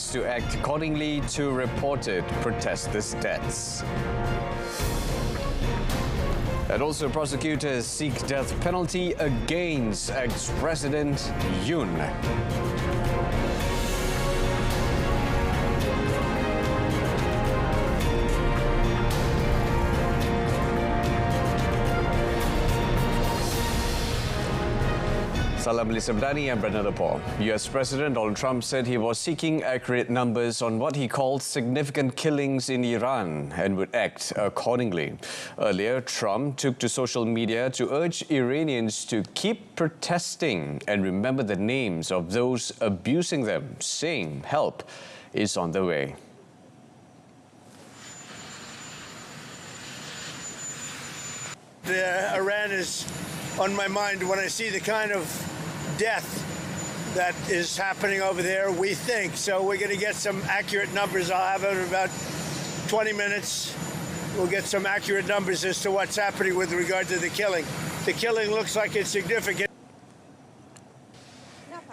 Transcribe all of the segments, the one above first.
has to act accordingly to reported protesters' deaths. And also, prosecutors seek death penalty against ex-president Yoon. Salam Malaysia Madani and Bernard Paul. US President Donald Trump said he was seeking accurate numbers on what he called significant killings in Iran and would act accordingly. Earlier, Trump took to social media to urge Iranians to keep protesting and remember the names of those abusing them, saying help is on the way. Iran is on my mind when I see the kind of death that is happening over there, we think. So we're going to get some accurate numbers. I'll have it in about 20 minutes. We'll get some accurate numbers as to what's happening with regard to the killing. The killing looks like it's significant.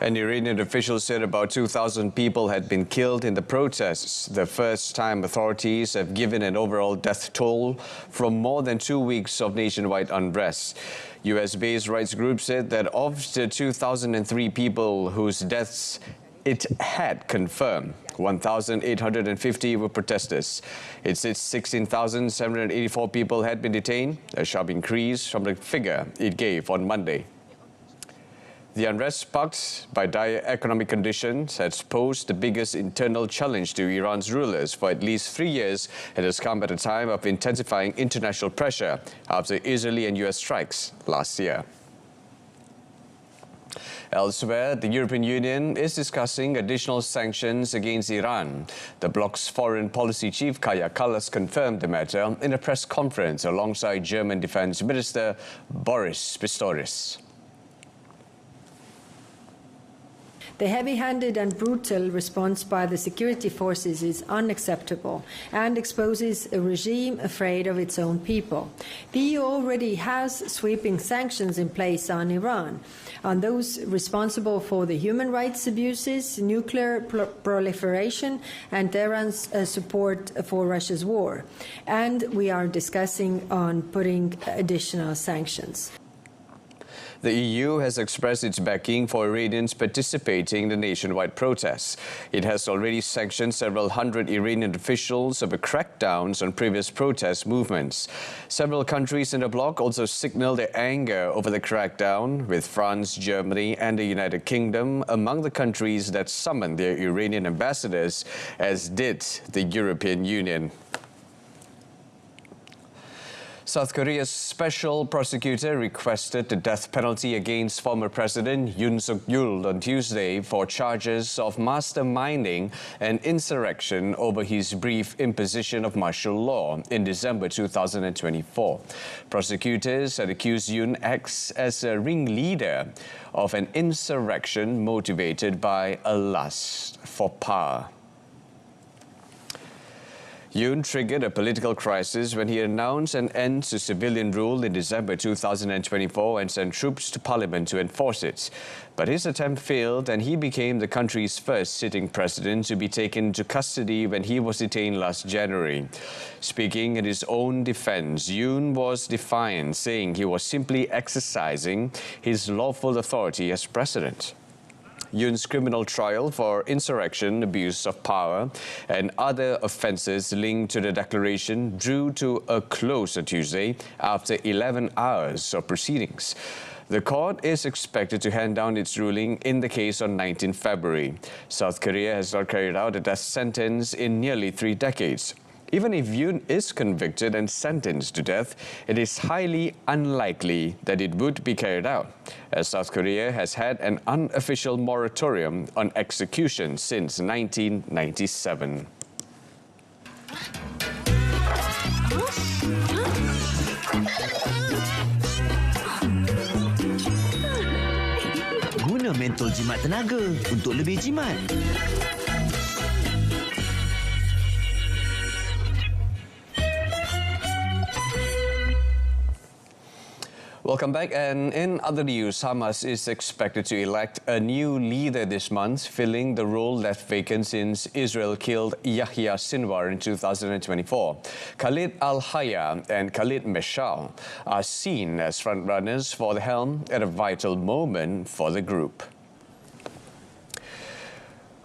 An Iranian official said about 2,000 people had been killed in the protests, the first time authorities have given an overall death toll from more than 2 weeks of nationwide unrest. US-based rights groups said that of the 2,003 people whose deaths it had confirmed, 1,850 were protesters. It said 16,784 people had been detained, a sharp increase from the figure it gave on Monday. The unrest sparked by dire economic conditions has posed the biggest internal challenge to Iran's rulers for at least 3 years and has come at a time of intensifying international pressure after Israeli and US strikes last year. Elsewhere, the European Union is discussing additional sanctions against Iran. The bloc's foreign policy chief, Kaja Kallas, confirmed the matter in a press conference alongside German Defense Minister Boris Pistorius. The heavy-handed and brutal response by the security forces is unacceptable and exposes a regime afraid of its own people. The EU already has sweeping sanctions in place on Iran, on those responsible for the human rights abuses, nuclear proliferation, and Tehran's support for Russia's war. And we are discussing on putting additional sanctions. The EU has expressed its backing for Iranians participating in the nationwide protests. It has already sanctioned several hundred Iranian officials over crackdowns on previous protest movements. Several countries in the bloc also signaled their anger over the crackdown, with France, Germany and the United Kingdom among the countries that summoned their Iranian ambassadors, as did the European Union. South Korea's special prosecutor requested the death penalty against former President Yoon Suk-yeol on Tuesday for charges of masterminding an insurrection over his brief imposition of martial law in December 2024. Prosecutors had accused Yoon acts as a ringleader of an insurrection motivated by a lust for power. Yoon triggered a political crisis when he announced an end to civilian rule in December 2024 and sent troops to parliament to enforce it. But his attempt failed and he became the country's first sitting president to be taken to custody when he was detained last January. Speaking in his own defense, Yoon was defiant, saying he was simply exercising his lawful authority as president. Yoon's criminal trial for insurrection, abuse of power and other offences linked to the declaration drew to a close on Tuesday after 11 hours of proceedings. The court is expected to hand down its ruling in the case on 19 February. South Korea has not carried out a death sentence in nearly 3 decades. Even if Yoon is convicted and sentenced to death, it is highly unlikely that it would be carried out, as South Korea has had an unofficial moratorium on execution since 1997. Guna mentol jimat tenaga untuk lebih jimat. Welcome back. And in other news, Hamas is expected to elect a new leader this month, filling the role left vacant since Israel killed Yahya Sinwar in 2024. Khalid al-Hayya and Khalid Meshal are seen as frontrunners for the helm at a vital moment for the group.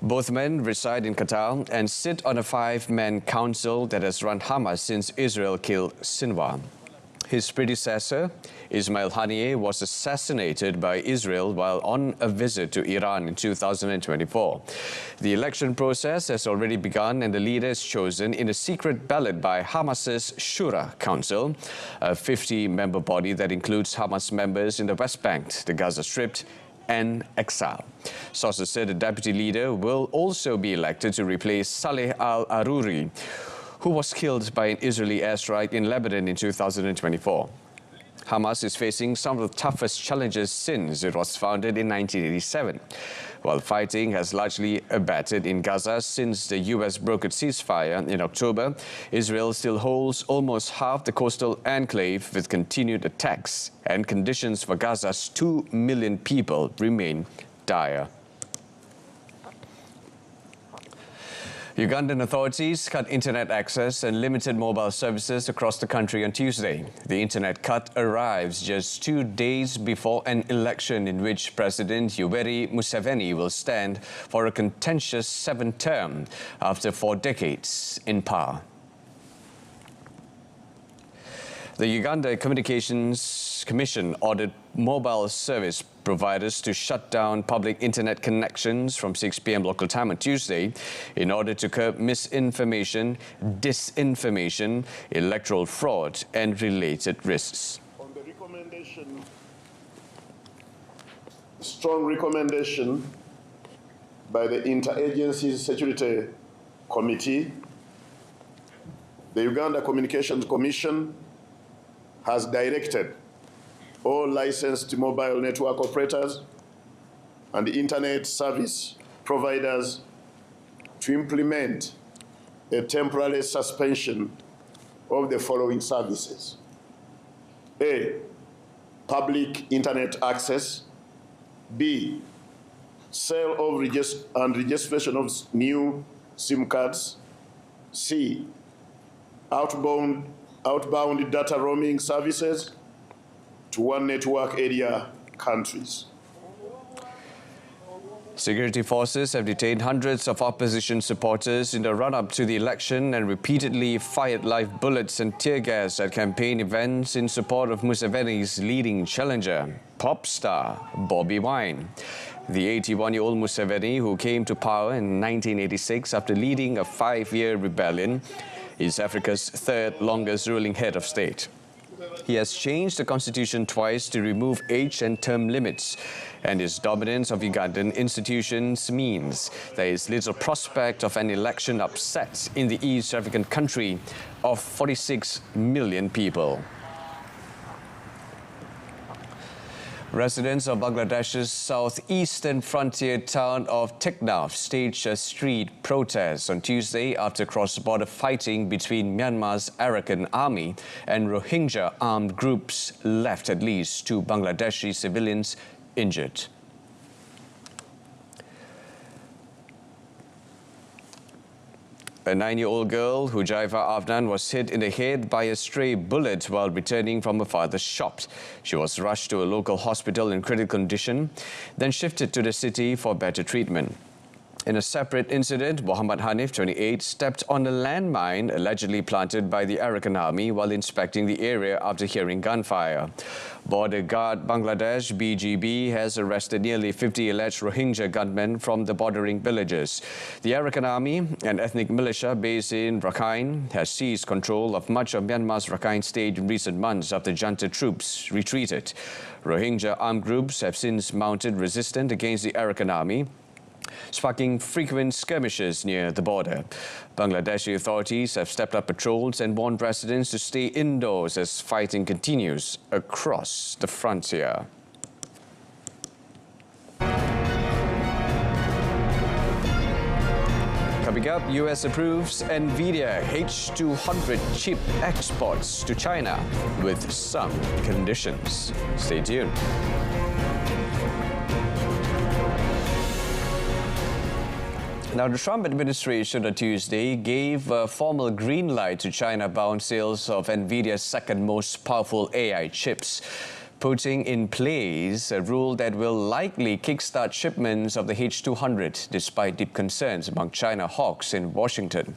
Both men reside in Qatar and sit on a 5-man council that has run Hamas since Israel killed Sinwar. His predecessor, Ismail Haniyeh, was assassinated by Israel while on a visit to Iran in 2024. The election process has already begun and the leader is chosen in a secret ballot by Hamas's Shura Council, a 50-member body that includes Hamas members in the West Bank, the Gaza Strip, and exile. Sources said the deputy leader will also be elected to replace Saleh al-Aruri, who was killed by an Israeli airstrike in Lebanon in 2024. Hamas is facing some of the toughest challenges since it was founded in 1987. While fighting has largely abated in Gaza since the U.S. brokered ceasefire in October, Israel still holds almost half the coastal enclave with continued attacks, and conditions for Gaza's 2 million people remain dire. Ugandan authorities cut internet access and limited mobile services across the country on Tuesday. The internet cut arrives just 2 days before an election in which President Yoweri Museveni will stand for a contentious 7th term after 4 decades in power. The Uganda Communications Commission ordered mobile service providers to shut down public internet connections from 6 p.m. local time on Tuesday in order to curb misinformation, disinformation, electoral fraud and related risks. On the recommendation, strong recommendation by the Interagency Security Committee, the Uganda Communications Commission has directed all licensed mobile network operators and internet service providers to implement a temporary suspension of the following services. A, public internet access. B, sale of and registration of new SIM cards. C, outbound data roaming services to one network area countries. Security forces have detained hundreds of opposition supporters in the run-up to the election and repeatedly fired live bullets and tear gas at campaign events in support of Museveni's leading challenger, pop star Bobi Wine. The 81-year-old Museveni, who came to power in 1986 after leading a 5-year rebellion, is Africa's 3rd longest ruling head of state. He has changed the constitution twice to remove age and term limits, and his dominance of Ugandan institutions means there is little prospect of an election upset in the East African country of 46 million people. Residents of Bangladesh's southeastern frontier town of Teknaf staged a street protest on Tuesday after cross-border fighting between Myanmar's Arakan army and Rohingya armed groups left at least 2 Bangladeshi civilians injured. A 9-year-old girl, Hujaifa Afnan, was hit in the head by a stray bullet while returning from her father's shop. She was rushed to a local hospital in critical condition, then shifted to the city for better treatment. In a separate incident, Muhammad Hanif, 28, stepped on a landmine allegedly planted by the Arakan army while inspecting the area after hearing gunfire. Border Guard Bangladesh (BGB) has arrested nearly 50 alleged Rohingya gunmen from the bordering villages. The Arakan army, an ethnic militia based in Rakhine, has seized control of much of Myanmar's Rakhine state in recent months after junta troops retreated. Rohingya armed groups have since mounted resistance against the Arakan army, sparking frequent skirmishes near the border. Bangladeshi authorities have stepped up patrols and warned residents to stay indoors as fighting continues across the frontier. Coming up, US approves NVIDIA H200 chip exports to China with some conditions. Stay tuned. Now, the Trump administration on Tuesday gave a formal green light to China-bound sales of NVIDIA's second most powerful AI chips, putting in place a rule that will likely kickstart shipments of the H200, despite deep concerns among China hawks in Washington.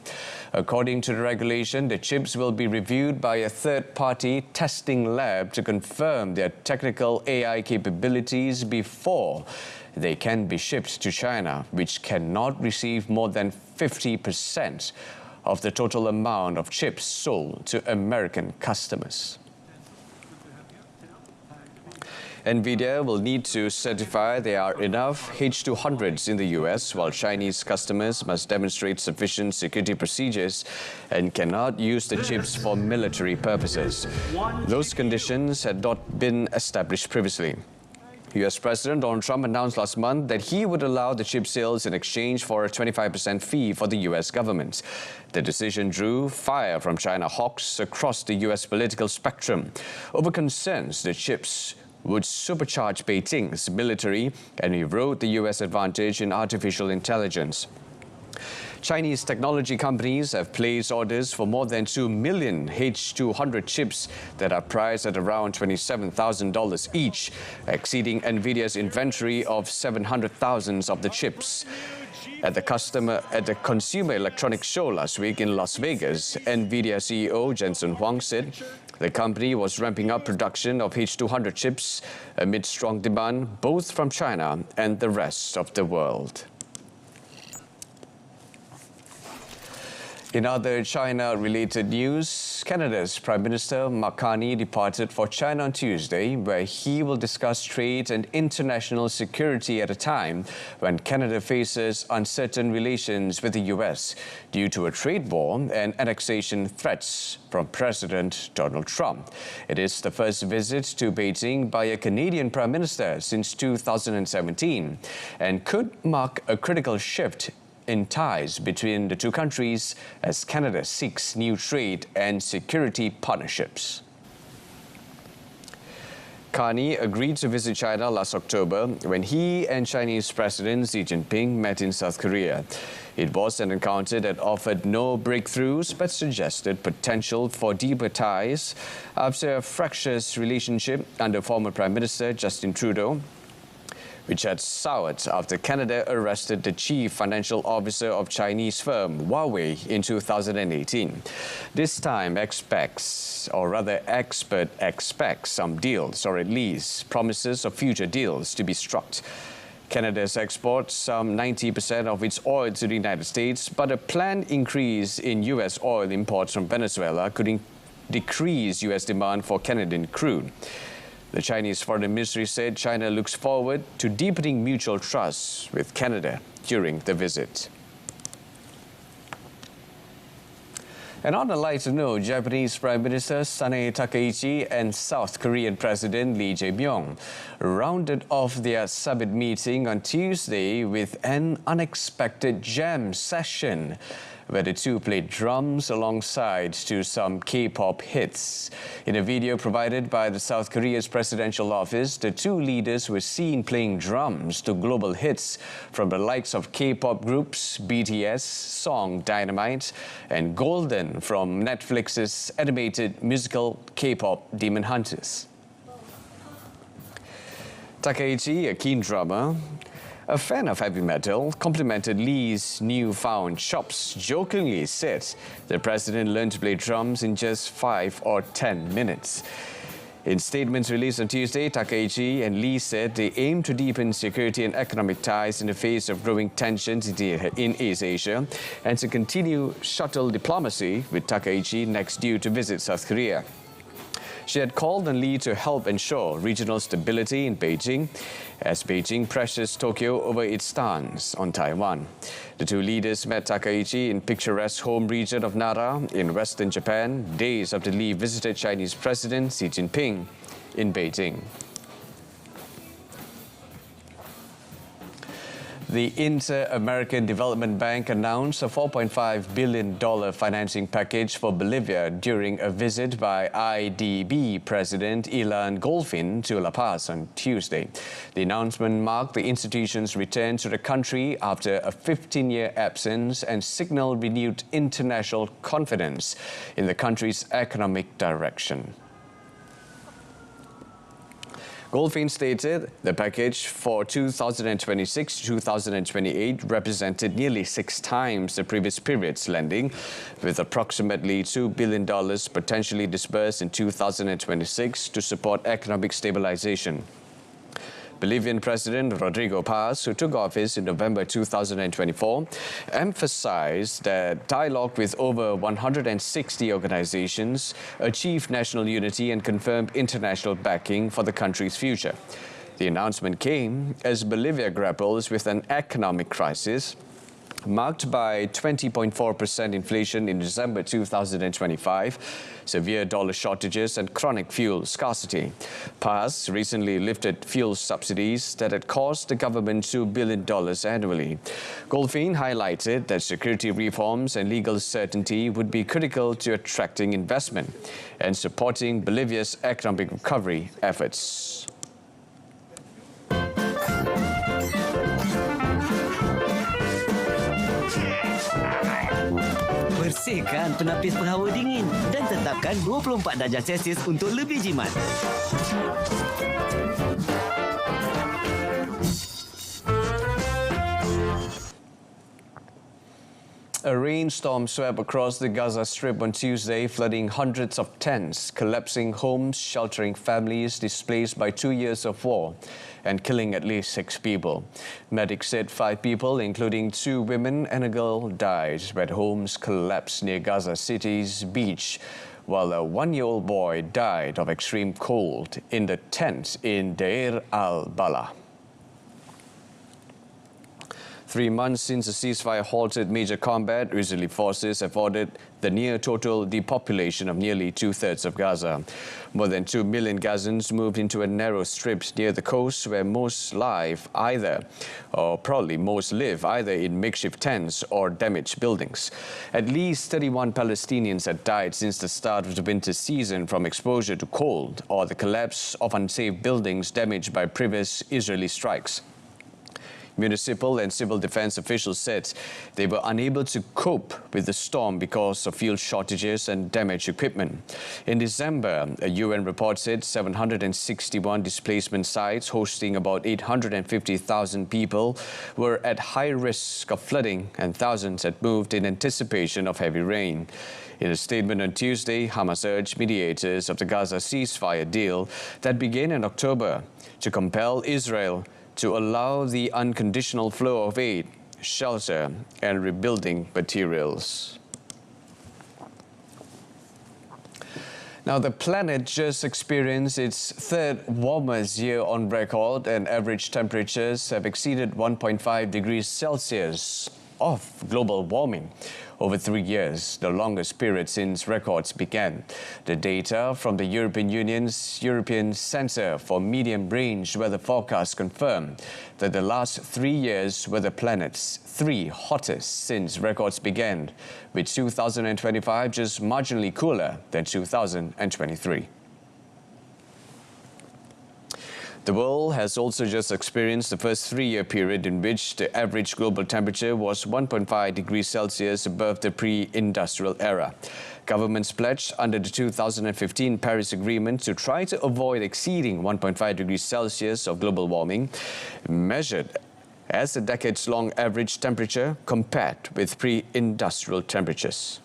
According to the regulation, the chips will be reviewed by a third-party testing lab to confirm their technical AI capabilities before they can be shipped to China, which cannot receive more than 50% of the total amount of chips sold to American customers. NVIDIA will need to certify there are enough H200s in the US, while Chinese customers must demonstrate sufficient security procedures and cannot use the chips for military purposes. Those conditions had not been established previously. US President Donald Trump announced last month that he would allow the chip sales in exchange for a 25% fee for the US government. The decision drew fire from China hawks across the US political spectrum over concerns the chips would supercharge Beijing's military and erode the US advantage in artificial intelligence. Chinese technology companies have placed orders for more than 2 million H200 chips that are priced at around $27,000 each, exceeding NVIDIA's inventory of 700,000 of the chips. At the Consumer Electronics Show last week in Las Vegas, NVIDIA CEO Jensen Huang said the company was ramping up production of H200 chips amid strong demand both from China and the rest of the world. In other China-related news, Canada's Prime Minister Mark Carney departed for China on Tuesday, where he will discuss trade and international security at a time when Canada faces uncertain relations with the US due to a trade war and annexation threats from President Donald Trump. It is the first visit to Beijing by a Canadian Prime Minister since 2017 and could mark a critical shift in ties between the two countries as Canada seeks new trade and security partnerships. Carney agreed to visit China last October when he and Chinese President Xi Jinping met in South Korea. It was an encounter that offered no breakthroughs but suggested potential for deeper ties after a fractious relationship under former Prime Minister Justin Trudeau, which had soured after Canada arrested the chief financial officer of Chinese firm Huawei in 2018. This time, expert expects some deals, or at least promises of future deals, to be struck. Canada exports some 90% of its oil to the United States, but a planned increase in US oil imports from Venezuela could decrease US demand for Canadian crude. The Chinese Foreign Ministry said China looks forward to deepening mutual trust with Canada during the visit. And on a lighter note, Japanese Prime Minister Sanae Takaichi and South Korean President Lee Jae-myung rounded off their summit meeting on Tuesday with an unexpected jam session, where the two played drums alongside to some K-pop hits. In a video provided by the South Korea's presidential office, the two leaders were seen playing drums to global hits from the likes of K-pop groups BTS, song Dynamite, and Golden from Netflix's animated musical K-pop Demon Hunters. Takaichi, a keen drummer, a fan of heavy metal, complimented Lee's newfound chops, jokingly said the president learned to play drums in just 5 or 10 minutes. In statements released on Tuesday, Takaichi and Lee said they aim to deepen security and economic ties in the face of growing tensions in East Asia and to continue shuttle diplomacy, with Takaichi next due to visit South Korea. She had called on Lee to help ensure regional stability in Beijing as Beijing pressures Tokyo over its stance on Taiwan. The two leaders met Takaichi in picturesque home region of Nara in western Japan, days after Lee visited Chinese President Xi Jinping in Beijing. The Inter-American Development Bank announced a $4.5 billion financing package for Bolivia during a visit by IDB President Ilan Golfin to La Paz on Tuesday. The announcement marked the institution's return to the country after a 15-year absence and signaled renewed international confidence in the country's economic direction. Golfin stated the package for 2026-2028 represented nearly 6 times the previous period's lending, with approximately $2 billion potentially disbursed in 2026 to support economic stabilization. Bolivian President Rodrigo Paz, who took office in November 2024, emphasized that dialogue with over 160 organizations achieved national unity and confirmed international backing for the country's future. The announcement came as Bolivia grapples with an economic crisis marked by 20.4% inflation in December 2025, severe dollar shortages and chronic fuel scarcity. Paz recently lifted fuel subsidies that had cost the government $2 billion annually. Golfin highlighted that security reforms and legal certainty would be critical to attracting investment and supporting Bolivia's economic recovery efforts. Bersihkan penapis penghawa dingin dan tetapkan 24 darjah Celsius untuk lebih jimat. A rainstorm swept across the Gaza Strip on Tuesday, flooding hundreds of tents, collapsing homes, sheltering families displaced by 2 years of war, and killing at least 6 people. Medics said 5 people, including 2 women and a girl, died when homes collapsed near Gaza City's beach, while a 1-year-old boy died of extreme cold in the tent in Deir al-Balah. 3 months since the ceasefire halted major combat, Israeli forces have ordered the near-total depopulation of nearly 2/3 of Gaza. More than 2 million Gazans moved into a narrow strip near the coast where most live either in makeshift tents or damaged buildings. At least 31 Palestinians had died since the start of the winter season from exposure to cold or the collapse of unsafe buildings damaged by previous Israeli strikes. Municipal and civil defense officials said they were unable to cope with the storm because of fuel shortages and damaged equipment. In December, a UN report said 761 displacement sites hosting about 850,000 people were at high risk of flooding, and thousands had moved in anticipation of heavy rain. In a statement on Tuesday, Hamas urged mediators of the Gaza ceasefire deal that began in October to compel Israel to allow the unconditional flow of aid, shelter, and rebuilding materials. Now, the planet just experienced its 3rd warmest year on record, and average temperatures have exceeded 1.5 degrees Celsius of global warming over 3 years, the longest period since records began. The data from the European Union's European Centre for Medium-Range Weather Forecast confirmed that the last 3 years were the planet's 3 hottest since records began, with 2025 just marginally cooler than 2023. The world has also just experienced the first 3-year period in which the average global temperature was 1.5 degrees Celsius above the pre-industrial era. Governments pledged under the 2015 Paris Agreement to try to avoid exceeding 1.5 degrees Celsius of global warming, measured as a decades-long average temperature compared with pre-industrial temperatures.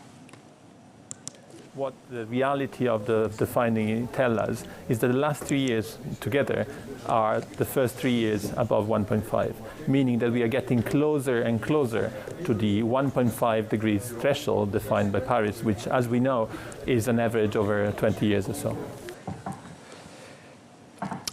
What the reality of the finding tell us is that the last 3 years together are the first 3 years above 1.5, meaning that we are getting closer and closer to the 1.5 degrees threshold defined by Paris, which, as we know, is an average over 20 years or so.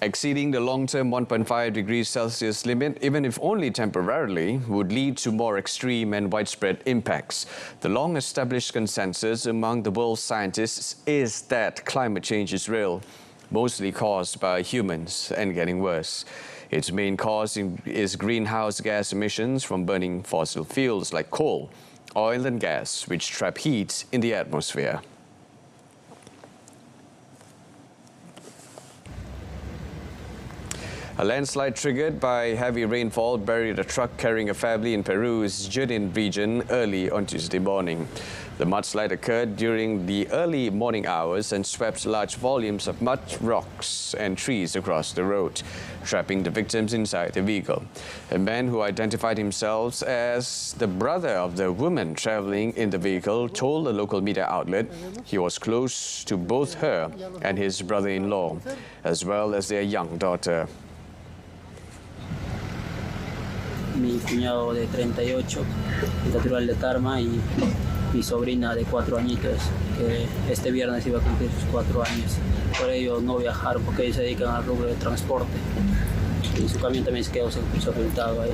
Exceeding the long-term 1.5 degrees Celsius limit, even if only temporarily, would lead to more extreme and widespread impacts. The long-established consensus among the world's scientists is that climate change is real, mostly caused by humans and getting worse. Its main cause is greenhouse gas emissions from burning fossil fuels like coal, oil and gas, which trap heat in the atmosphere. A landslide triggered by heavy rainfall buried a truck carrying a family in Peru's Junín region early on Tuesday morning. The mudslide occurred during the early morning hours and swept large volumes of mud, rocks and trees across the road, trapping the victims inside the vehicle. A man who identified himself as the brother of the woman traveling in the vehicle told a local media outlet he was close to both her and his brother-in-law, as well as their young daughter. Mi cuñado de 38, natural de Terima, y mi sobrina de 4 añitos, que este viernes iba a cumplir sus 4 años. Por ello no viajaron porque ellos se dedican al rubro de transporte y su camión también se quedó sepultado ahí.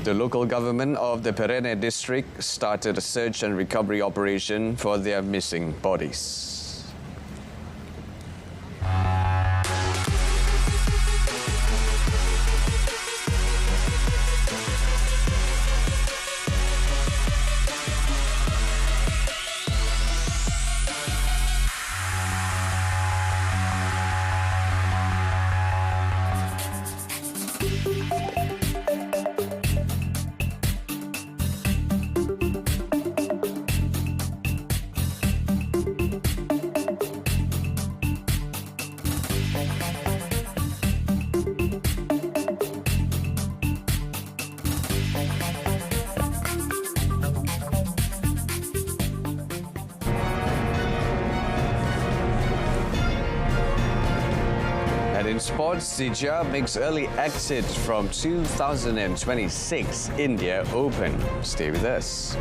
The local government of the Kerana district started a search and recovery operation for their missing bodies. In sports, Setia makes early exit from 2026 India Open. Stay with us.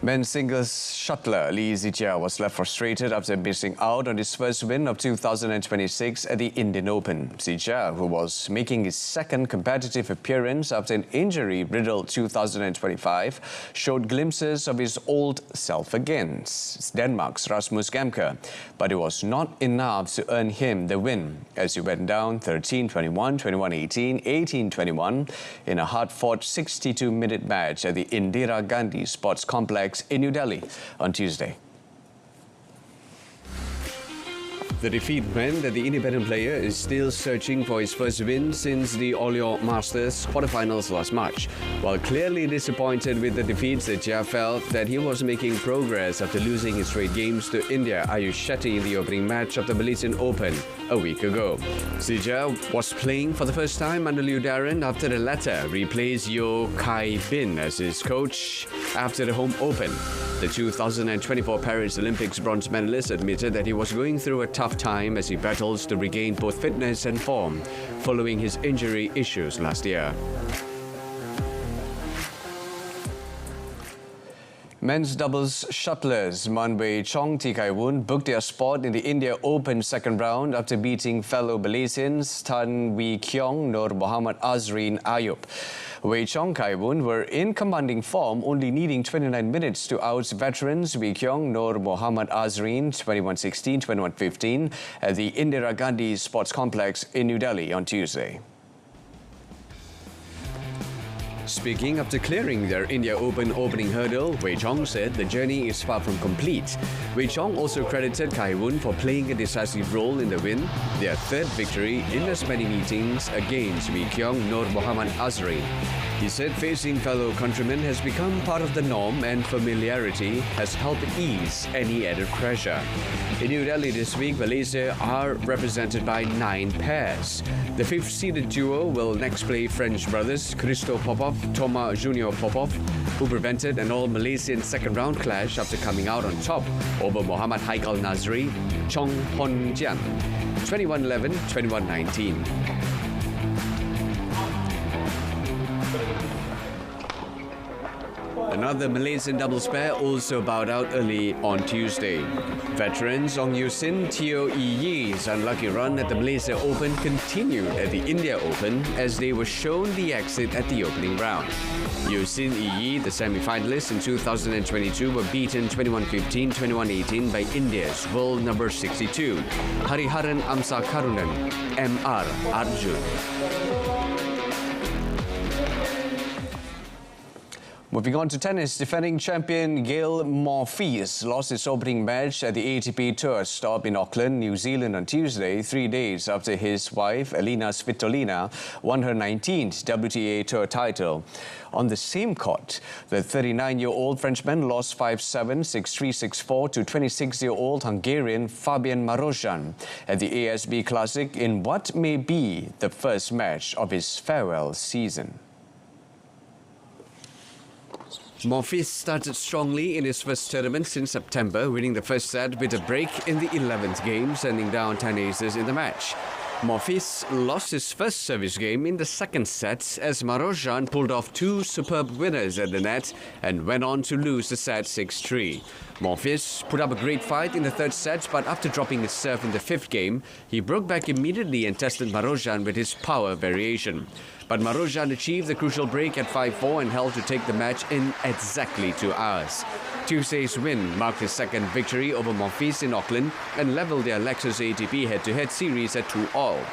Men's singles shuttler Lee Setia was left frustrated after missing out on his first win of 2026 at the Indian Open. Setia, who was making his second competitive appearance after an injury-riddled 2025, showed glimpses of his old self again. It's Denmark's Rasmi, but it was not enough to earn him the win as he went down 13-21, 21-18, 18-21 in a hard-fought 62-minute match at the Indira Gandhi Sports Complex in New Delhi on Tuesday. The defeat meant that the independent player is still searching for his first win since the Orléans Masters quarterfinals last March. While clearly disappointed with the defeat, Setia felt that he was making progress after losing his straight games to India Ayush Shetty in the opening match of the Malaysian Open a week ago. Setia was playing for the first time under Liu Darren after the latter replaced Yeo Kai Bin as his coach after the home open. The 2024 Paris Olympics bronze medalist admitted that he was going through a tough time as he battles to regain both fitness and form following his injury issues last year. Men's doubles shuttlers Man Wei Chong T Kai Woon booked their spot in the India Open second round after beating fellow Malaysians Tan Wee Keong Nur Muhammad Azrin Ayub. Wei Chong Kai Woon were in commanding form, only needing 29 minutes to oust veterans Wee Keong Nur Muhammad Azrin 21-16, 21-15 at the Indira Gandhi Sports Complex in New Delhi on Tuesday. Speaking after clearing their India Open opening hurdle, Wei Chong said the journey is far from complete. Wei Chong also credited Kai Woon for playing a decisive role in the win, their third victory in as many meetings against Wee Keong Nur Muhammad Azrin. He said facing fellow countrymen has become part of the norm and familiarity has helped ease any added pressure. In New Delhi this week, Malaysia are represented by 9 pairs. The 5th-seeded duo will next play French brothers Christo Popov, Thomas Junior Popov, who prevented an all-Malaysian second-round clash after coming out on top over Muhammad Haikal Nazri, Chong Hon Jian, 21-11, 21-19. Another Malaysian doubles pair also bowed out early on Tuesday. Veterans Ong Yu Sin, Teo Yi Yi's unlucky run at the Malaysia Open continued at the India Open as they were shown the exit at the opening round. Yu Sin Yi, the semi-finalists in 2022, were beaten 21-15, 21-18 by India's world number 62, Hariharan Amsa Karunan, M.R. Arjun. Moving on to tennis, defending champion Gael Monfils lost his opening match at the ATP Tour stop in Auckland, New Zealand on Tuesday, 3 days after his wife, Elina Svitolina, won her 19th WTA Tour title. On the same court, the 39-year-old Frenchman lost 5-7, 6-3, 6-4 to 26-year-old Hungarian Fabian Marozsan at the ASB Classic in what may be the first match of his farewell season. Monfils started strongly in his first tournament since September, winning the first set with a break in the 11th game, sending down 10 aces in the match. Monfils lost his first service game in the second set as Marozsan pulled off two superb winners at the net and went on to lose the set 6-3. Monfils put up a great fight in the third set, but after dropping his serve in the fifth game, he broke back immediately and tested Marozsan with his power variation. But Marozsan achieved the crucial break at 5-4 and held to take the match in exactly 2 hours. Tuesday's win marked his second victory over Monfils in Auckland and levelled their Lexus ATP head-to-head series at 2-2.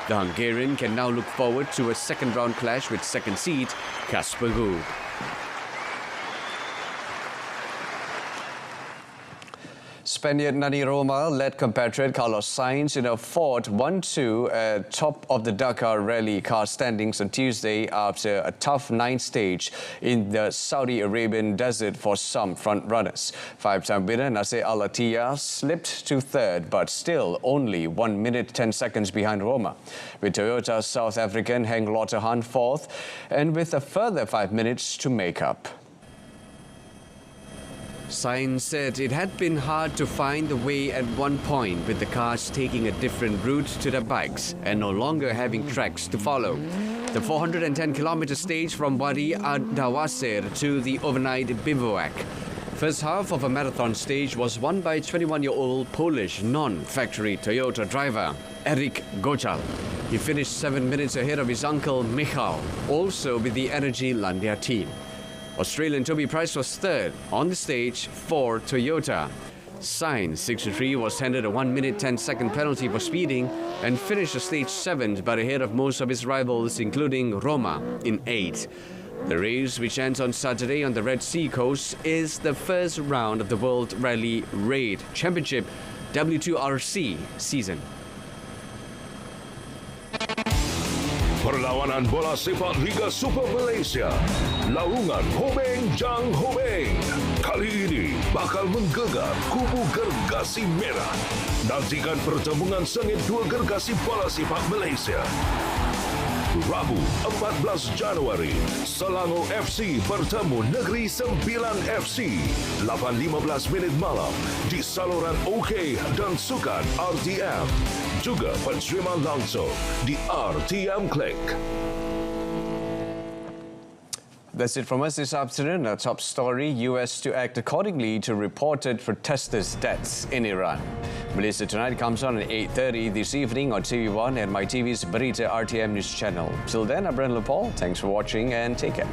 The Hungarian can now look forward to a second-round clash with second seed Casper Ruud. Spaniard Nani Roma led compatriot Carlos Sainz in a Ford 1-2 at top of the Dakar Rally car standings on Tuesday after a tough ninth stage in the Saudi Arabian desert for some front-runners. Five-time winner Nasser Al Attiyah slipped to third, but still only 1 minute 10 seconds behind Roma, with Toyota's South African Henk Lotterhan fourth, and with a further 5 minutes to make up. Sainz said it had been hard to find the way at one point, with the cars taking a different route to the bikes and no longer having tracks to follow. The 410-kilometer stage from Wadi ad-Dawasir to the overnight bivouac. First half of a marathon stage was won by 21-year-old Polish non-factory Toyota driver Eric Gocal. He finished 7 minutes ahead of his uncle Michal, also with the Energy Landia team. Australian Toby Price was third on the stage for Toyota. Sainz, 63, was handed a 1 minute 10 second penalty for speeding and finished the stage 7th, but ahead of most of his rivals, including Roma, in 8th. The race, which ends on Saturday on the Red Sea coast, is the first round of the World Rally Raid Championship W2RC season. Perlawanan bola sepak Liga Super Malaysia. Laungan Hobeng Jang Hobeng. Kali ini bakal menggegar kubu gergasi merah. Nantikan pertembungan sengit dua gergasi bola sepak Malaysia. Rabu 14 Januari, Selangor FC bertemu Negeri Sembilan FC 8.15 minit malam di saluran OK dan Sukan RTM. Juga penerima langsung di RTM Click. That's it from us this afternoon. Our top story, US to act accordingly to reported protesters' deaths in Iran. Malaysia Tonight comes on at 8:30 this evening on TV1 and MyTV's Berita RTM News channel. Till then, I'm Brendan Paul. Thanks for watching and take care.